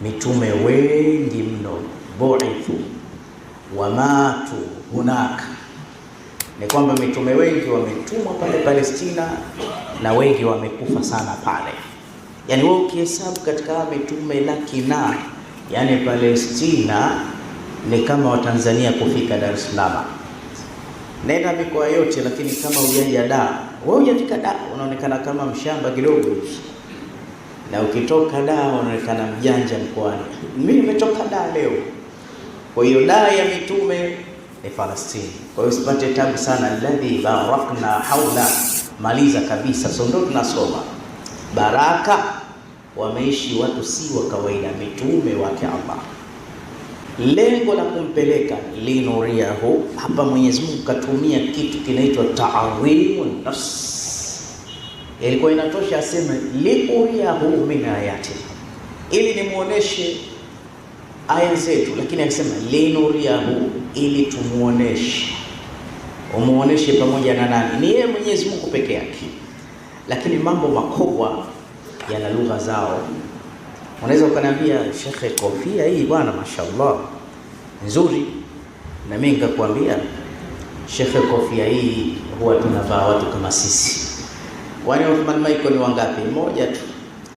mitume wengi mno, bu'ithu wa matu hunaka, ni kwamba mitume wengi wametumwa pale Palestina na wengi wamekufa sana pale. Yani wewe ukihesabu katika mitume laki na, yani Palestina ni kama Watanzania kufika Dar es Salaam. Nenda mikoa yote, lakini kama hujaja Dar, wewe hujafika Dar unaonekana kama mshamba kidogo, na ukitoka Dar unaonekana mjanja mkoani. Mimi nimetoka Dar leo. Kwa hiyo Dar ya mitume ni Palestina. Kwa hiyo usipate tabu sana, alladhi barakna haula, maliza kabisa. So ndo tunasoma baraka, wameishi watu si wa kawaida, mitume wake Allah. Lengo la kumpeleka linuriyahu, hapa Mwenyezi Mungu katumia kitu kinaitwa ta'dhimun nafs. Ilikuwa inatosha aseme liuriyahu min ayati, ili nimuoneshe aya zetu, lakini akisema linuriyahu, ili tumuoneshe. Umuoneshe pamoja na nani? Ni yeye Mwenyezi Mungu peke yake. Lakini mambo makubwa yana lugha zao. Unaweza ukaniambia, shekhe, kofia hii bwana mashallah nzuri, na mimi nikakwambia, shekhe, kofia hii huwa tunavaa watu kama sisi. Wani Uthman Michael ni wangapi? Mmoja tu.